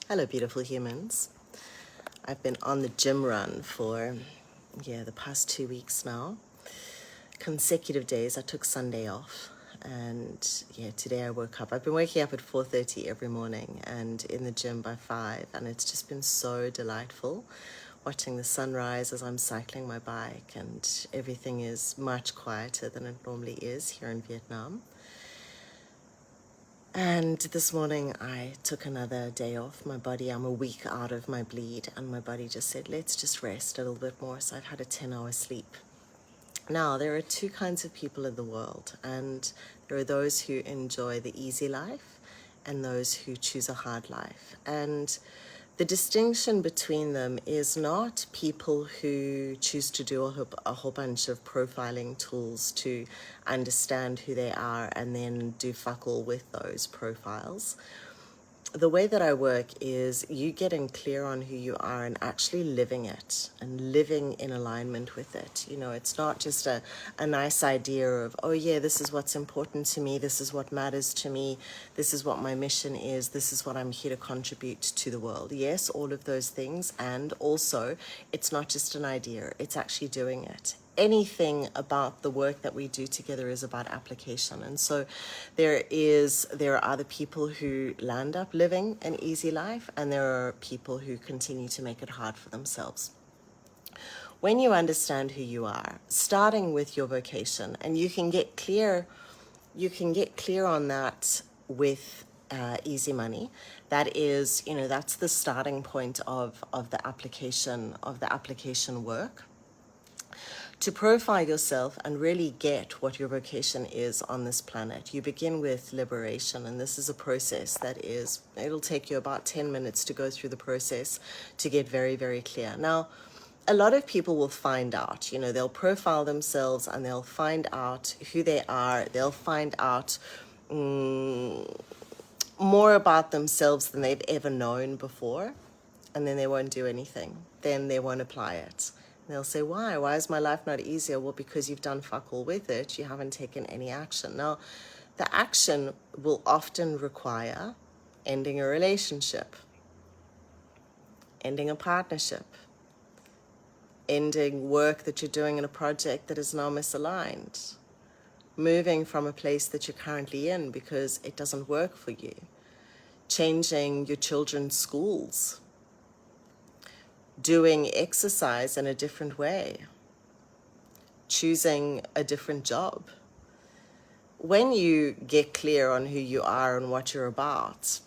Hello, beautiful humans. I've been on the gym run for, the past 2 weeks now. Consecutive days. I took Sunday off. And today I woke up. I've been waking up at 4:30 every morning and in the gym by 5. And it's just been so delightful watching the sunrise as I'm cycling my bike. And everything is much quieter than it normally is here in Vietnam. And this morning I took another day off. I'm a week out of my bleed, and my body just said, let's just rest a little bit more. So I've had a 10-hour sleep. Now, there are two kinds of people in the world, and there are those who enjoy the easy life and those who choose a hard life. And the distinction between them is not people who choose to do a whole bunch of profiling tools to understand who they are and then do fuck all with those profiles. The way that I work is you getting clear on who you are and actually living it and living in alignment with it. You know, it's not just a nice idea of, oh yeah, this is what's important to me, this is what matters to me, this is what my mission is, this is what I'm here to contribute to the world. Yes, all of those things. And also, it's not just an idea, it's actually doing it. Anything about the work that we do together is about application. And so there are other people who land up living an easy life, and there are people who continue to make it hard for themselves. When you understand who you are, starting with your vocation, and you can get clear on that with easy money. That is, that's the starting point of the application work. To profile yourself and really get what your vocation is on this planet, you begin with liberation. And this is a process it'll take you about 10 minutes to go through the process to get very, very clear. Now, a lot of people will find out, they'll profile themselves and they'll find out who they are. They'll find out more about themselves than they've ever known before. And then they won't do anything. Then they won't apply it. They'll say, why? Why is my life not easier? Well, because you've done fuck all with it. You haven't taken any action. Now, the action will often require ending a relationship, ending a partnership, ending work that you're doing in a project that is now misaligned, moving from a place that you're currently in because it doesn't work for you, changing your children's schools, doing exercise in a different way, choosing a different job. When you get clear on who you are and what you're about,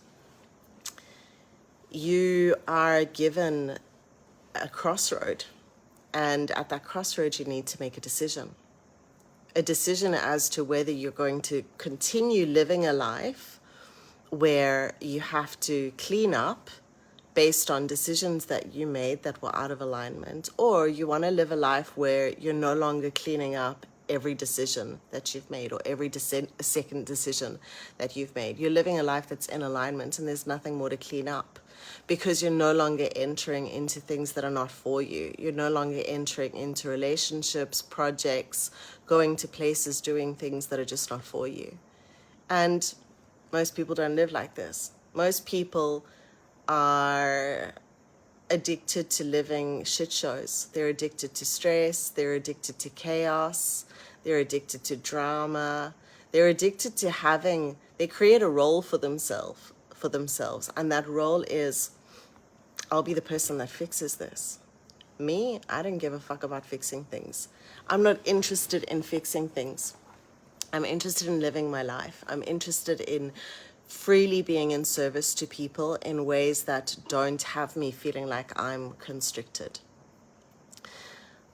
you are given a crossroad. And at that crossroad, you need to make a decision as to whether you're going to continue living a life where you have to clean up based on decisions that you made that were out of alignment, or you want to live a life where you're no longer cleaning up every decision that you've made or every second decision that you've made. You're living a life that's in alignment and there's nothing more to clean up because you're no longer entering into things that are not for you. You're no longer entering into relationships, projects, going to places, doing things that are just not for you. And most people don't live like this. Most people are addicted to living shit shows. They're addicted to stress. They're addicted to chaos. They're addicted to drama. They're addicted to they create a role for themselves. And that role is, I'll be the person that fixes this. Me, I don't give a fuck about fixing things. I'm not interested in fixing things. I'm interested in living my life. I'm interested in freely being in service to people in ways that don't have me feeling like I'm constricted.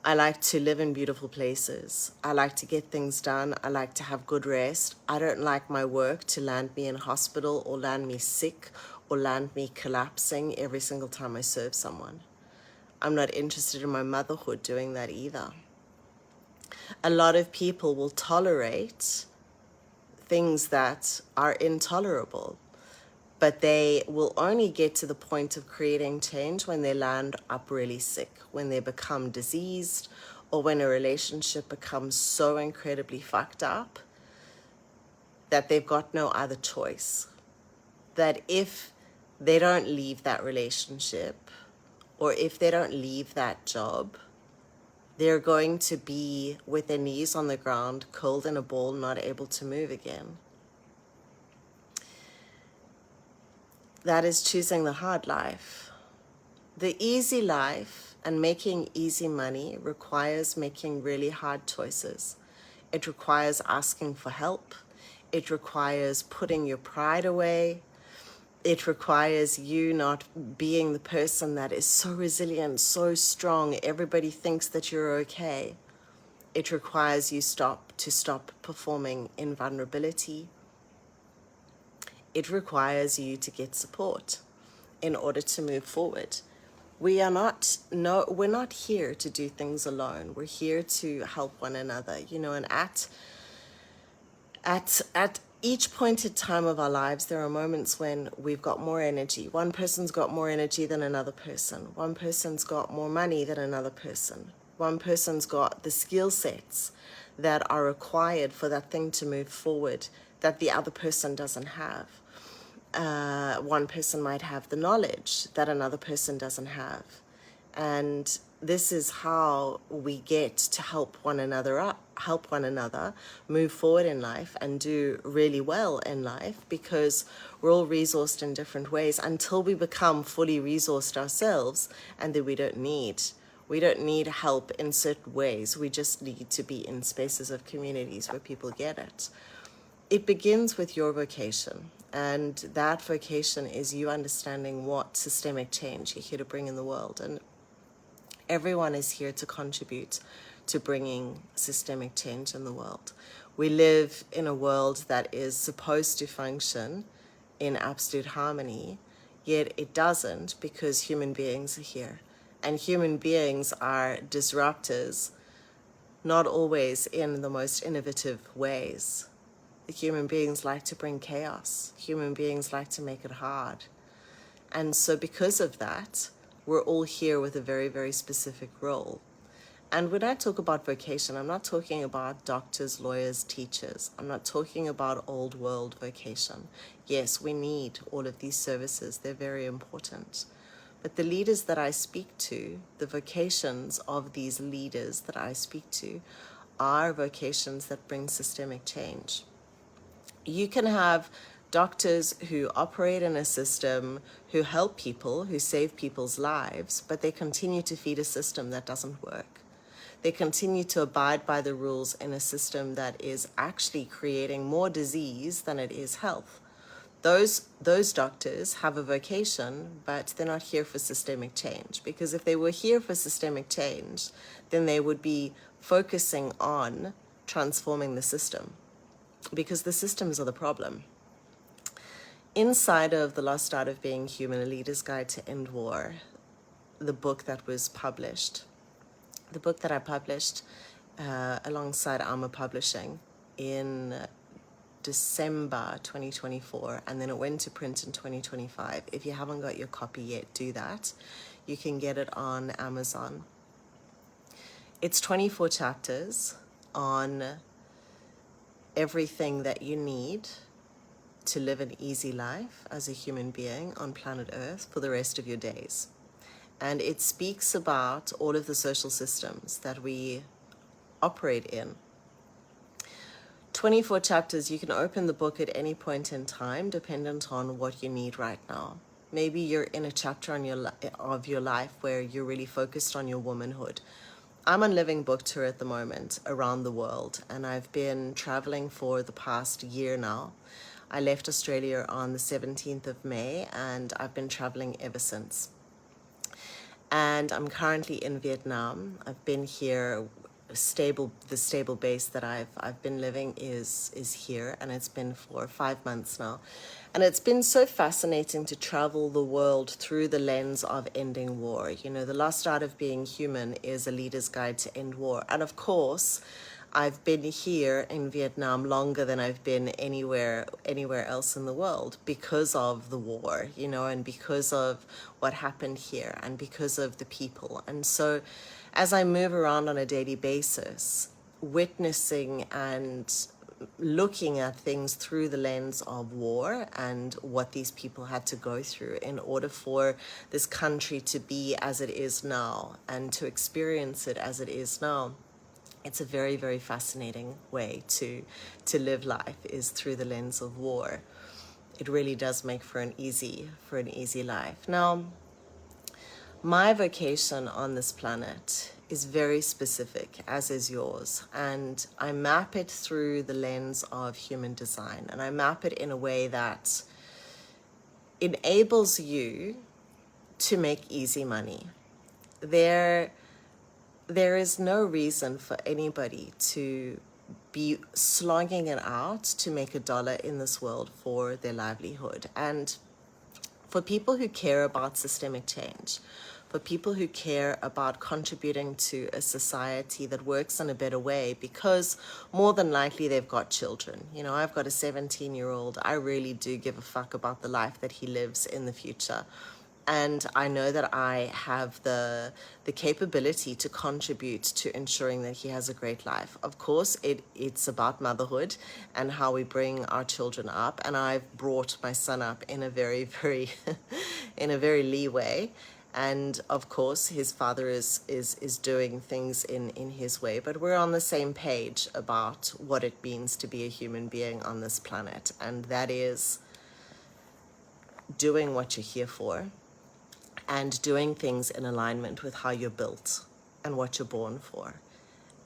I like to live in beautiful places. I like to get things done. I like to have good rest. I don't like my work to land me in hospital or land me sick or land me collapsing every single time I serve someone. I'm not interested in my motherhood doing that either. A lot of people will tolerate things that are intolerable, but they will only get to the point of creating change when they land up really sick, when they become diseased, or when a relationship becomes so incredibly fucked up that they've got no other choice. That if they don't leave that relationship, or if they don't leave that job, they're going to be with their knees on the ground, cold in a ball, not able to move again. That is choosing the hard life. The easy life and making easy money requires making really hard choices. It requires asking for help. It requires putting your pride away. It requires you not being the person that is so resilient, so strong, everybody thinks that you're okay. It requires you to stop performing in vulnerability. It requires you to get support in order to move forward. We're not here to do things alone. We're here to help one another, and at each pointed time of our lives, there are moments when we've got more energy. One person's got more energy than another person. One person's got more money than another person. One person's got the skill sets that are required for that thing to move forward that the other person doesn't have. One person might have the knowledge that another person doesn't have. And this is how we get to help one another move forward in life and do really well in life, because we're all resourced in different ways until we become fully resourced ourselves, and then we don't need help in certain ways. We just need to be in spaces of communities where people get it. It begins with your vocation, and that vocation is you understanding what systemic change you're here to bring in the world. And everyone is here to contribute to bringing systemic change in the world. We live in a world that is supposed to function in absolute harmony, yet it doesn't, because human beings are here. And human beings are disruptors, not always in the most innovative ways. Human beings like to bring chaos. Human beings like to make it hard. And so because of that, we're all here with a very, very specific role. And when I talk about vocation, I'm not talking about doctors, lawyers, teachers. I'm not talking about old world vocation. Yes, we need all of these services. They're very important. But the leaders that I speak to, the vocations of these leaders that I speak to, are vocations that bring systemic change. You can have doctors who operate in a system, who help people, who save people's lives, but they continue to feed a system that doesn't work. They continue to abide by the rules in a system that is actually creating more disease than it is health. Those doctors have a vocation, but they're not here for systemic change, because if they were here for systemic change, then they would be focusing on transforming the system, because the systems are the problem. Inside of The Lost Art of Being Human, A Leader's Guide to End War, the book that was published, the book that I published alongside Alma Publishing in December 2024, and then it went to print in 2025. If you haven't got your copy yet, do that. You can get it on Amazon. It's 24 chapters on everything that you need to live an easy life as a human being on planet Earth for the rest of your days. And it speaks about all of the social systems that we operate in. 24 chapters. You can open the book at any point in time, dependent on what you need right now. Maybe you're in a chapter of your life where you're really focused on your womanhood. I'm on Living Book Tour at the moment around the world, and I've been traveling for the past year now. I left Australia on the 17th of May, and I've been traveling ever since. And I'm currently in Vietnam. I've been here, the stable base that I've been living is here, and it's been for 5 months now. And it's been so fascinating to travel the world through the lens of ending war. You know, The Lost Art of Being Human is a leader's guide to end war. And of course, I've been here in Vietnam longer than I've been anywhere else in the world because of the war, you know, and because of what happened here and because of the people. And so as I move around on a daily basis, witnessing and looking at things through the lens of war and what these people had to go through in order for this country to be as it is now and to experience it as it is now. It's a very, very fascinating way to live life, is through the lens of war. It really does make for an easy life. Now, my vocation on this planet is very specific, as is yours, and I map it through the lens of human design, and I map it in a way that enables you to make easy money. There is no reason for anybody to be slogging it out to make $1 in this world for their livelihood. And for people who care about systemic change, for people who care about contributing to a society that works in a better way, because more than likely they've got children. You know, I've got a 17-year-old. I really do give a fuck about the life that he lives in the future. And I know that I have the capability to contribute to ensuring that he has a great life. Of course, it's about motherhood and how we bring our children up. And I've brought my son up in a very, very, in a very Lee way. And of course, his father is doing things in his way. But we're on the same page about what it means to be a human being on this planet. And that is doing what you're here for, and doing things in alignment with how you're built and what you're born for.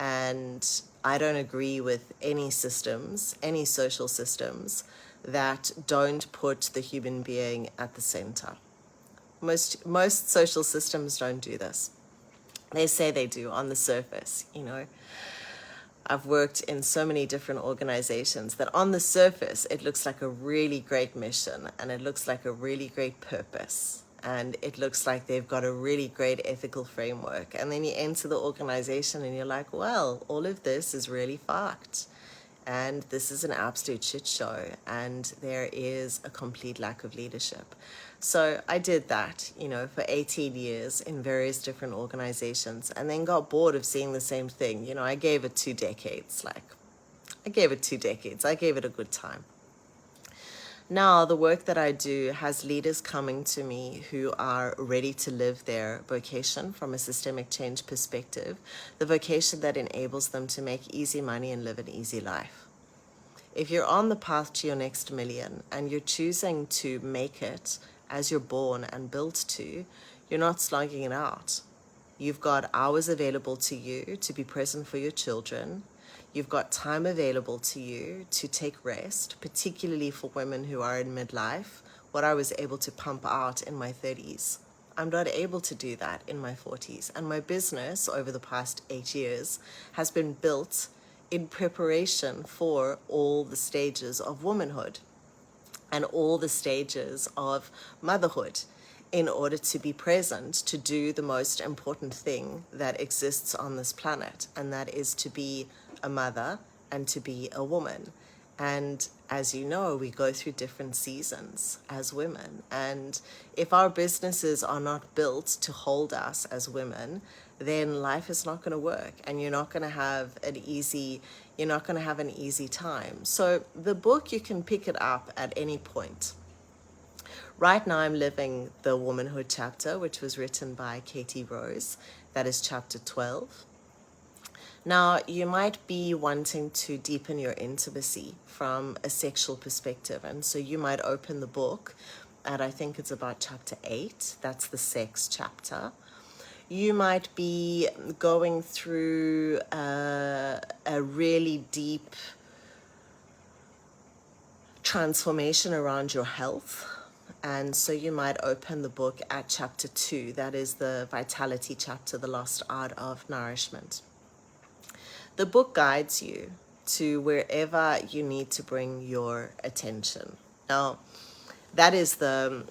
And I don't agree with any systems, any social systems, that don't put the human being at the center. Most social systems don't do this. They say they do on the surface, you know. I've worked in so many different organizations that on the surface, it looks like a really great mission and it looks like a really great purpose. And it looks like they've got a really great ethical framework. And then you enter the organization and you're like, well, all of this is really fucked. And this is an absolute shit show. And there is a complete lack of leadership. So I did that, you know, for 18 years in various different organizations, and then got bored of seeing the same thing. You know, I gave it 2 decades. I gave it a good time. Now, the work that I do has leaders coming to me who are ready to live their vocation from a systemic change perspective, the vocation that enables them to make easy money and live an easy life. If you're on the path to your next million and you're choosing to make it as you're born and built to, you're not slugging it out. You've got hours available to you to be present for your children. You've got time available to you to take rest, particularly for women who are in midlife. What I was able to pump out in my 30s, I'm not able to do that in my 40s. And my business over the past 8 years has been built in preparation for all the stages of womanhood and all the stages of motherhood, in order to be present to do the most important thing that exists on this planet, and that is to be a mother and to be a woman. And as you know, we go through different seasons as women. And if our businesses are not built to hold us as women, then life is not going to work, and you're not going to have an easy time. So the book, you can pick it up at any point. Right now I'm living the womanhood chapter, which was written by Katie Rose. That is chapter 12. Now, you might be wanting to deepen your intimacy from a sexual perspective, and so you might open the book at, I think it's about chapter 8. That's the sex chapter. You might be going through a really deep transformation around your health. And so you might open the book at chapter 2. That is the vitality chapter, the lost art of nourishment. The book guides you to wherever you need to bring your attention. Now, that is the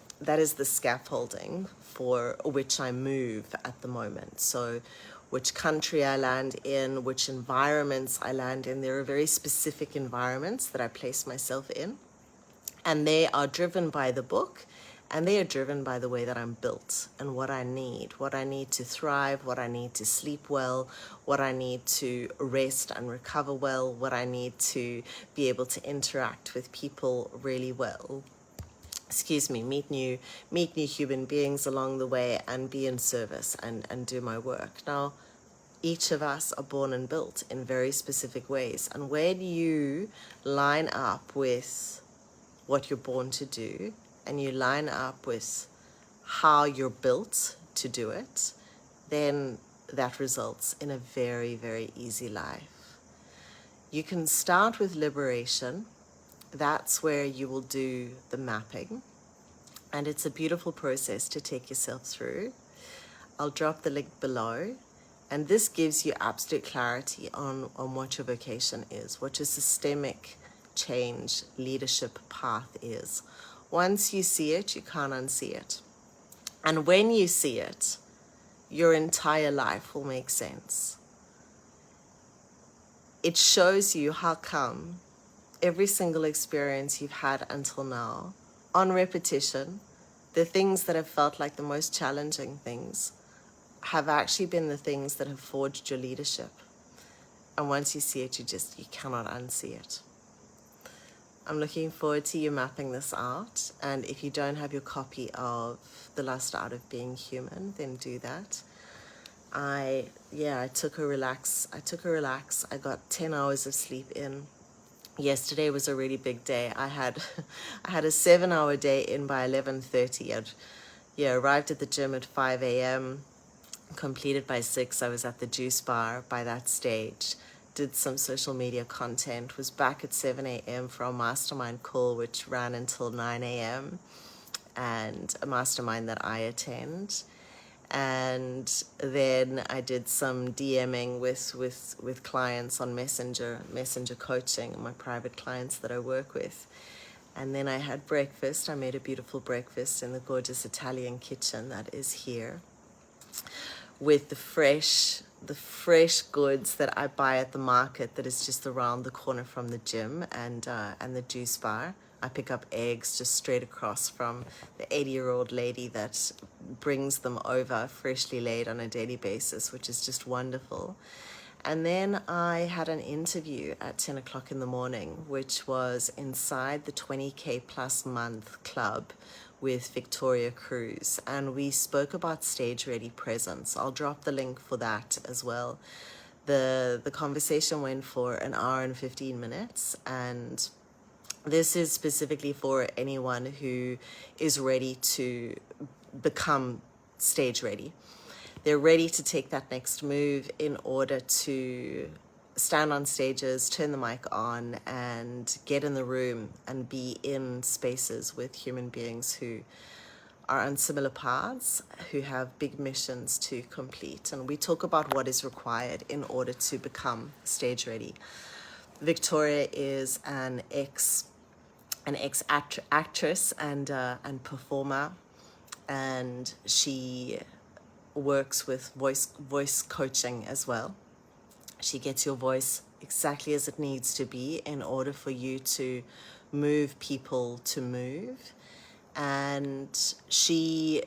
scaffolding for which I move at the moment. So which country I land in, which environments I land in. There are very specific environments that I place myself in, and they are driven by the book, And they are driven by the way that I'm built and what I need to thrive, what I need to sleep well, what I need to rest and recover well, what I need to be able to interact with people really well. Meet new human beings along the way and be in service and do my work. Now, each of us are born and built in very specific ways. And when you line up with what you're born to do, and you line up with how you're built to do it, then that results in a very, very easy life. You can start with liberation. That's where you will do the mapping. And it's a beautiful process to take yourself through. I'll drop the link below. And this gives you absolute clarity on what your vocation is, what your systemic change leadership path is. Once you see it, you can't unsee it. And when you see it, your entire life will make sense. It shows you how come every single experience you've had until now, on repetition, the things that have felt like the most challenging things have actually been the things that have forged your leadership. And once you see it, you cannot unsee it. I'm looking forward to you mapping this out. And if you don't have your copy of The Lust Out of Being Human, then do that. I took a relax. I got 10 hours of sleep in. Yesterday was a really big day. I had a 7-hour day in by 11:30. I'd arrived at the gym at 5 a.m., completed by 6. I was at the juice bar by that stage, did some social media content, was back at 7 a.m. for a mastermind call, which ran until 9 a.m., and a mastermind that I attend. And then I did some DMing with clients on Messenger coaching, my private clients that I work with. And then I had breakfast. I made a beautiful breakfast in the gorgeous Italian kitchen that is here, with the fresh goods that I buy at the market that is just around the corner from the gym and the juice bar. I pick up eggs just straight across from the 80-year-old lady that brings them over freshly laid on a daily basis, which is just wonderful. And then I had an interview at 10 o'clock in the morning, which was inside the 20K plus month club with Victoria Cruz. And we spoke about stage ready presence. I'll drop the link for that as well. The conversation went for an hour and 15 minutes, and this is specifically for anyone who is ready to become stage ready. They're ready to take that next move in order to stand on stages, turn the mic on, and get in the room and be in spaces with human beings who are on similar paths, who have big missions to complete. And we talk about what is required in order to become stage ready. Victoria is an ex-actress and performer, and she works with voice coaching as well. She gets your voice exactly as it needs to be in order for you to move people to move. And she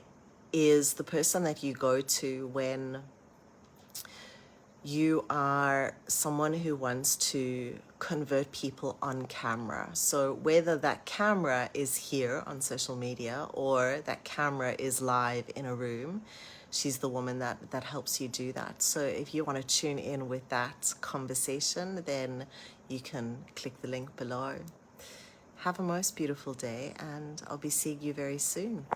is the person that you go to when you are someone who wants to convert people on camera. So whether that camera is here on social media or that camera is live in a room, she's the woman that helps you do that. So if you want to tune in with that conversation, then you can click the link below. Have a most beautiful day, and I'll be seeing you very soon.